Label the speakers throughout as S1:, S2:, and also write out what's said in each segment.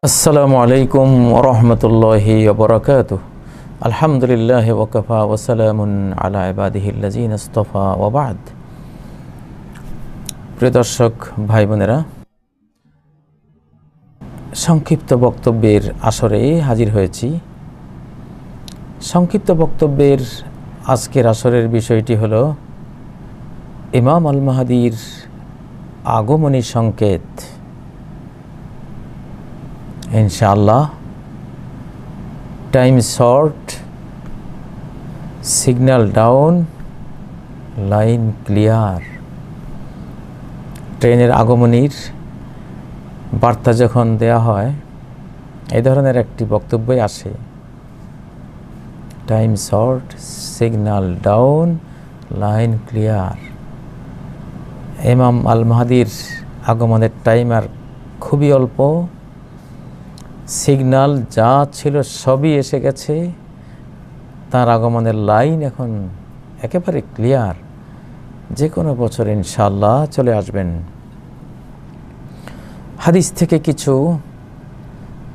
S1: আসসালামু আলাইকুম ওয়া রাহমাতুল্লাহি ওয়া বারাকাতুহু। আলহামদুলিল্লাহি ওয়া কাফা ওয়া সালামুন আলা ইবাদিহিল্লাযিনা ইসতাফা ওয়া বা'দ। প্রিয় দর্শক ভাই বোনেরা, সংক্ষিপ্ত বক্তব্যের আসরে হাজির হয়েছি। সংক্ষিপ্ত বক্তব্যের আজকের আসরের বিষয়টি হলো ইমাম আল মাহদীর আগমনী সংকেত। ইনশাআল্লাহ, time short, signal down, line clear. ট্রেনের আগমনীর বার্তা যখন দেয়া হয়, এই ধরনের একটি বক্তব্যই আসে, time short, signal down, line clear. ইমাম আল মাহদীর আগমনের টাইম আর খুবই অল্প, সিগন্যাল যা ছিল সবই এসে গেছে, তার আগমনের লাইন এখন একেবারে ক্লিয়ার। যে কোনো বছর ইনশাআল্লাহ চলে আসবেন। হাদিস থেকে কিছু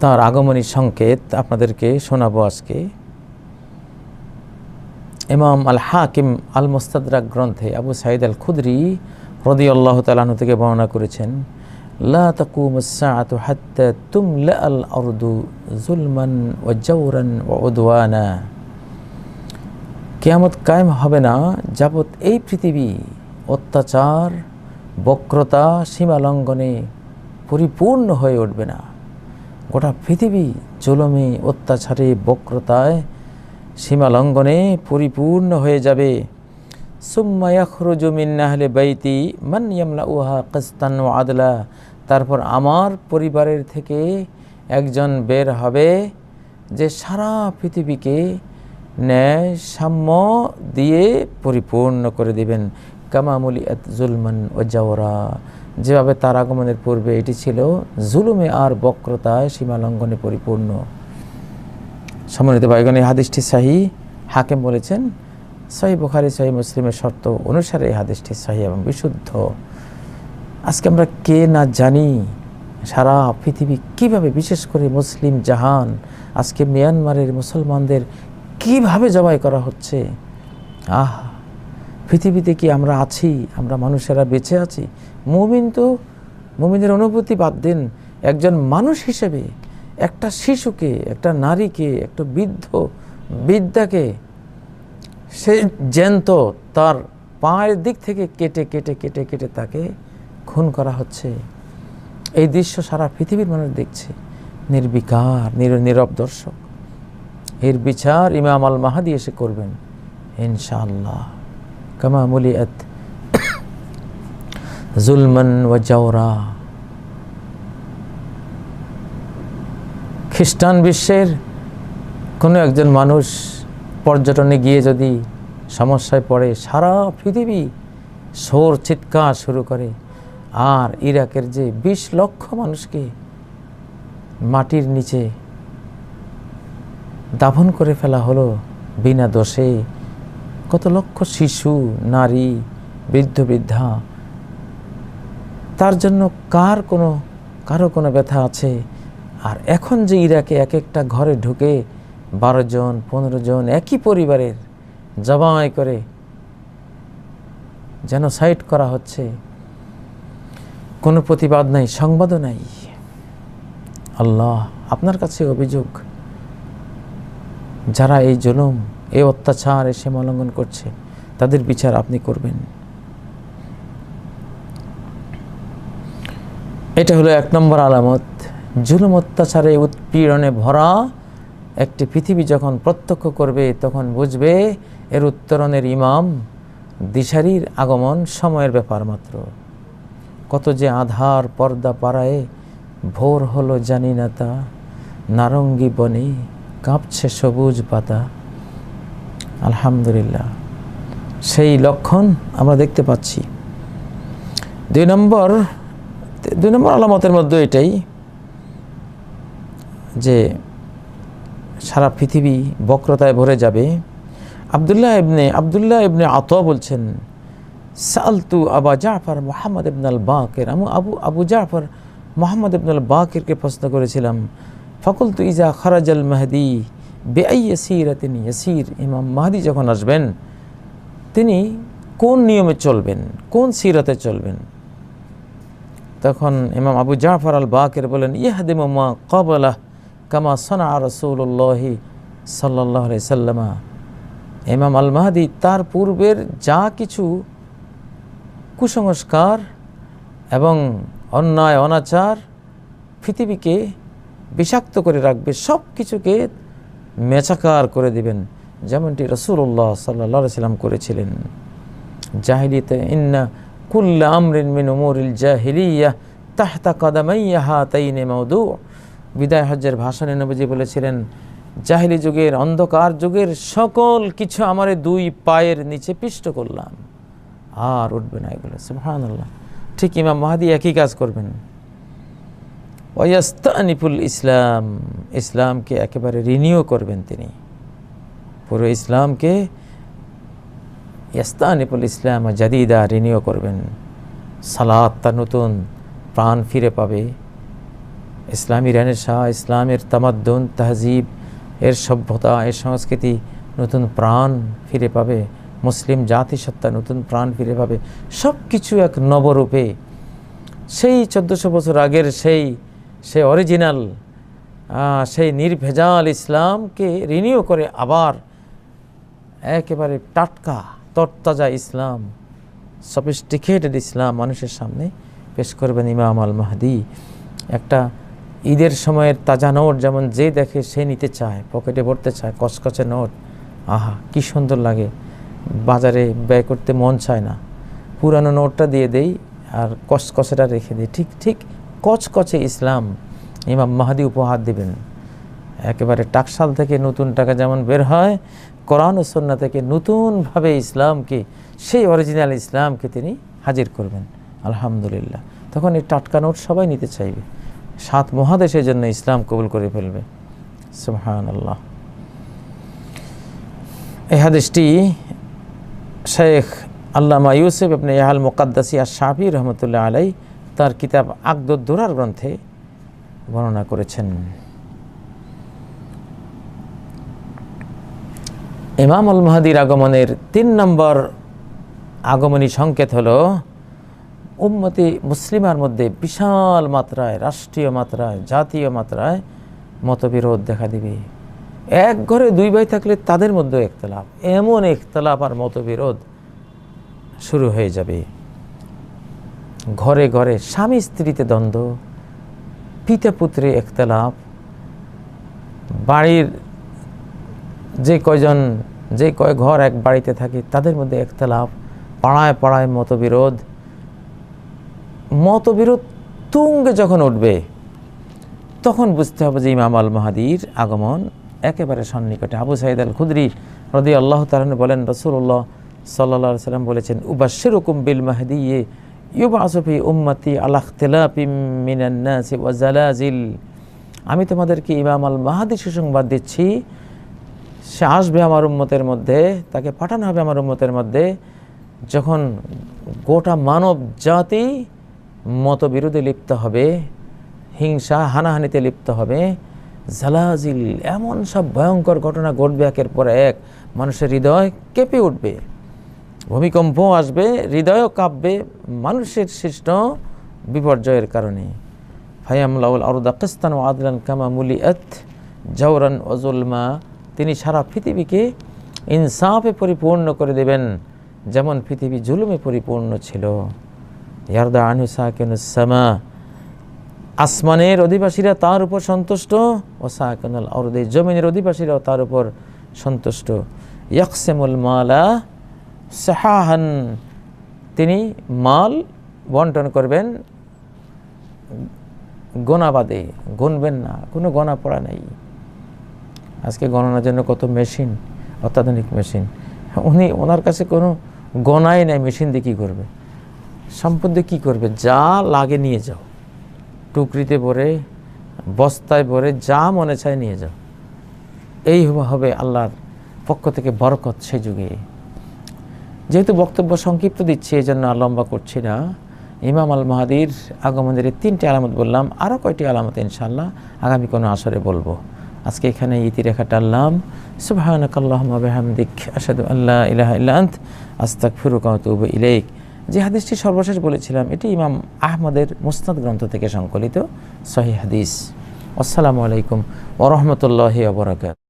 S1: তার আগমনী সংকেত আপনাদেরকে শোনাবো আজকে। ইমাম আল হাকিম আল মুস্তাদরাক গ্রন্থে আবু সাঈদ আল খুদরি রাদিয়াল্লাহু তাআলা আনহু থেকে বর্ণনা করেছেন, লা তাকুমুস সাআতু হাত্তা তুমলাআল আরদু যুলমান ওয়া জাওরান ওয়া উদওয়ানা। কিয়ামত কায়েম হবে না যাবত এই পৃথিবী অত্যাচার, বক্রতা, সীমা লঙ্ঘনে পরিপূর্ণ হয়ে উঠবে না। গোটা পৃথিবী জুলুমে, অত্যাচারে, বক্রতায়, সীমা লঙ্ঘনে পরিপূর্ণ হয়ে যাবে। সুম্মা ইয়াখরুজু মিন আহলি বাইতি মান ইয়ামলাউহা কিসতান ওয়া আদলা। তারপর আমার পরিবারের থেকে একজন বের হবে যে সারা পৃথিবীকে ন্যায় সাম্য দিয়ে পরিপূর্ণ করে দিবেন। কামা মুলিআত যুলমান ওয়া জাওরা, যেভাবে তার আগমনের পূর্বে এটি ছিল জুলুমে আর বক্রতায়, সীমা লঙ্ঘনে পরিপূর্ণ। সম্মানিত ভাইগণ, এই হাদিসটি সহিহ। হাকিম বলেছেন সহিহ বুখারী, সহিহ মুসলিমের শর্ত অনুসারে এই হাদিসটি সহিহ এবং বিশুদ্ধ। আজকে আমরা কে না জানি সারা পৃথিবী কিভাবে, বিশেষ করে মুসলিম জাহান, আজকে মিয়ানমারের মুসলমানদের কিভাবে জবাই করা হচ্ছে। পৃথিবীতে কি আমরা আছি? আমরা মানুষেরা বেঁচে আছি? মুমিনের অনুভূতি বাদ দিন, একজন মানুষ হিসেবে একটা শিশুকে, একটা নারীকে, একটা বৃদ্ধাকে সে জ্যান্ত তার পায়ের দিক থেকে কেটে কেটে কেটে কেটে তাকে খুন করা হচ্ছে। এই দৃশ্য সারা পৃথিবীর মানুষ দেখছে, নির্বিকার, নীরব দর্শক। এর বিচার ইমাম আল মাহদী এসে করবেন ইনশাআল্লাহ। কামা মুলিআত যুলমান ওয়া জাওরা। খ্রিস্টান বিশ্বের কোনো একজন মানুষ পর্যটনে গিয়ে যদি সমস্যায় পড়ে, সারা পৃথিবী শোর চিৎকার শুরু করে। আর ইরাকের যে 20 লক্ষ মানুষকে মাটির নিচে দাফন করে ফেলা হলো বিনা দোষে, কত লক্ষ শিশু, নারী, বৃদ্ধা, তার জন্য কারো কোনো ব্যথা আছে? আর এখন যে ইরাকে এক একটা ঘরে ঢুকে 12 জন 15 জন একই পরিবারের জবাই করে জেনোসাইড করা হচ্ছে, কোনো প্রতিবাদ নাই, সংবাদও নাই। আল্লাহ, আপনার কাছে অভিযোগ, যারা এই জুলুম, এই অত্যাচার, এই সীমা লঙ্ঘন করছে, তাদের বিচার আপনি করবেন। এটা হলো 1 নম্বর আলামত। জুলুম, অত্যাচারে, উৎপীড়নে ভরা একটি পৃথিবী যখন প্রত্যক্ষ করবে, তখন বুঝবে এর উত্তরণের ইমাম দিশারির আগমন সময়ের ব্যাপার মাত্র। কত যে আধার পর্দা পাড়ায় ভোর হলো জানি না তা, নারঙ্গী বনে কাঁপছে সবুজ পাতা। আলহামদুলিল্লাহ, সেই লক্ষণ আমরা দেখতে পাচ্ছি। 2 নম্বর আলামতের মধ্যে এটাই যে সারা পৃথিবী বক্রতায় ভরে যাবে। আব্দুল্লাহ ইবনে আতা বলছেন, সালতু আবা জাফর মুহাম্মদ ইবনে আল বাকির, আবু জাফর মোহাম্মদ ইবনুল বাকিরকে প্রশ্ন করেছিলাম, ফাকুলতু ইজা খারাজাল মাহদি বেআইয়ি সিরাতিন ইয়াসির, ইমাম মাহদি যখন আসবেন তিনি কোন নিয়মে চলবেন, কোন সিরাতে চলবেন? তখন ইমাম আবু জাফর আল বাকির বলেন, ইয়াহদিমু মা ক্বাবলাহ কামা সানা রাসূলুল্লাহি সাল্লাল্লাহু আলাইহি সাল্লাম। ইমাম আল মাহদি তার পূর্বের যা কিছু কুসংস্কার এবং অন্যায় অনাচার পৃথিবীকে বিষাক্ত করে রাখবে, সব কিছুকে মেচাকার করে দিবেন, যেমনটি রাসূলুল্লাহ সাল্লাল্লাহু আলাইহি সাল্লাম করেছিলেন। জাহিলিয়াতে ইন্না কুল্লা আমরিন মিন উমুরিল জাহিলিয়াহ তাহতা কাদামাইয়া হাতাইনি মাওদু'। বিদায় হজ্জের ভাষণে নবীজি বলেছিলেন, জাহিলি যুগের, অন্ধকার যুগের সকল কিছু আমার দুই পায়ের নিচে পিষ্ট করলাম, আর উঠবে না এগুলো। সুবহানাল্লাহ। ঠিক ইমাম মাহদি একই কাজ করবেন। ওয়াস্তানিফুল ইসলাম, ইসলামকে একেবারে রিনিউ করবেন তিনি, পুরো ইসলামকে ইয়াস্তানিফুল ইসলাম জাদিদা রিনিউ করবেন। সালাত তার নতুন প্রাণ ফিরে পাবে, ইসলামী রেনেসাঁ, ইসলামের তামাদ্দুন তাহজিব, এর সভ্যতা, এর সংস্কৃতি নতুন প্রাণ ফিরে পাবে, মুসলিম জাতিসত্তা নতুন প্রাণ ফিরে পাবে, সব কিছু এক নবরূপে সেই 1400 বছর আগের সেই অরিজিনাল, সেই নির্ভেজাল ইসলামকে রিনিউ করে আবার একেবারে টাটকা তরতাজা ইসলাম, সফিস্টিকেটেড ইসলাম মানুষের সামনে পেশ করবেন ইমাম আল মাহদি। একটা ঈদের সময়ের তাজা নোট যেমন যে দেখে সে নিতে চায়, পকেটে ভরতে চায়, কচকচে নোট, আহা কি সুন্দর লাগে, বাজারে ব্যয় করতে মন চায় না, পুরানো নোটটা দিয়ে দেই আর কচকচেটা রেখে দিই। ঠিক ঠিক কচকচে ইসলাম ইমাম মাহদি উপহার দিবেন। একেবারে টাকশাল থেকে নতুন টাকা যেমন বের হয়, কোরআন ও সুন্নাহ থেকে নতুনভাবে ইসলামকে, সেই অরিজিনাল ইসলামকে তিনি হাজির করবেন। আলহামদুলিল্লাহ। তখন এই টাটকা নোট সবাই নিতে চাইবে, 7 মহাদেশের জন্য ইসলাম কবুল করে ফেলবে। সুবহানাল্লাহ। এই হাদিসটি শেখ আল্লামা ইউসুফ ইবনে ইয়াহাল মুকাদ্দাসি আশ-শাফি রহমতুল্লাহ আলাই তার কিতাব আকদুদ দুরার গ্রন্থে বর্ণনা করেছেন। ইমাম আল মাহদির আগমনের 3 নম্বর আগমনী সংকেত হলো উম্মতি মুসলিমার মধ্যে বিশাল মাত্রায়, রাষ্ট্রীয় মাত্রায়, জাতীয় মাত্রায় মতবিরোধ দেখা দিবে। এক ঘরে 2 ভাই থাকলে তাদের মধ্যে ইখতিলাফ, এমন ইখতিলাফ আর মতবিরোধ শুরু হয়ে যাবে। ঘরে ঘরে স্বামী স্ত্রীতে দ্বন্দ্ব, পিতা পুত্রে ইখতিলাফ, বাড়ির যে কয় ঘর এক বাড়িতে থাকে তাদের মধ্যে ইখতিলাফ, পাড়ায় পাড়ায় মতবিরোধ তুঙ্গে যখন উঠবে তখন বুঝতে হবে যে ইমাম আল মাহদির আগমন একেবারে সন্নিকটে। আবু সাঈদ আল খুদরি রাদিয়াল্লাহু তাআলা বলেন, রাসূলুল্লাহ সাল্লাল্লাহু আলাইহি সাল্লাম বলেছেন, উবাশশিরুকুম বিল মাহদি ইউবআসু ফি উম্মতি আলা ইখতিলাফিম মিনান নাসি ওয়া জালাজিল। আমি তোমাদেরকে ইমাম আল মাহদি সুসংবাদ দিচ্ছি, সে আসবে আমার উম্মতের মধ্যে, তাকে পাঠানো হবে আমার উম্মতের মধ্যে, যখন গোটা মানব জাতি মতবিরোধে লিপ্ত হবে, হিংসা হানাহানিতে লিপ্ত হবে, জালাজিল, এমন সব ভয়ঙ্কর ঘটনা ঘটবে একের পর এক, মানুষের হৃদয় কেঁপে উঠবে, ভূমিকম্প আসবে, হৃদয়ও কাঁপবে মানুষের সৃষ্ট বিপর্যয়ের কারণে। ফায়ামলাউল আরদা কিসতান ওয়া আদলান কামা মুলিআত জাওরান ওয়া যুলমা। তিনি সারা পৃথিবীকে ইনসাফে পরিপূর্ণ করে দেবেন, যেমন পৃথিবী জুলুমে পরিপূর্ণ ছিল। ইয়ারদা আনহু সাকিনুস সামা, আসমানের অধিবাসীরা তার উপর সন্তুষ্ট, ও সাকিনুল আরদি, জমিনের অধিবাসীরাও তার উপর সন্তুষ্ট। ইয়াকসিমুল মালা সাহাহান, তিনি মাল বন্টন করবেন গোনাবাদে, গুনবেন না, কোনো গণা পড়া নেই। আজকে গণনার জন্য কত মেশিন, অত্যাধুনিক মেশিন, ওনার কাছে কোনো গণাই নাই, মেশিন দিয়ে কী করবে, সম্পদ কী করবে, যা লাগে নিয়ে যাও, টুকরিতে ভরে, বস্তায় ভরে, যা মনে চায় নিয়ে যাও। এই হবে আল্লাহর পক্ষ থেকে বরকত সে যুগে। যেহেতু বক্তব্য সংক্ষিপ্ত দিচ্ছি, এই জন্য আর লম্বা করছি না। ইমাম আল মাহাদির আগমনের 3টি আলামত বললাম, আরও কয়টি আলামত ইনশাআল্লাহ আগামী কোনো আসরে বলবো। আজকে এখানে ইতিরেখা টানলাম। সুবহানাকাল্লাহুম্মা বিহামদিক আশহাদু আল্লা ইলাহা ইল্লা আনত আস্তাগফিরুকা ওয়া আতুবু ইলাইক। যে হাদিসটি সর্বশেষ বলেছিলাম এটি ইমাম আহমদের মুসনাদ গ্রন্থ থেকে সংকলিত সহিহ হাদিস। আসসালামু আলাইকুম ওয়া রাহমাতুল্লাহি ওয়া বারাকাতুহু।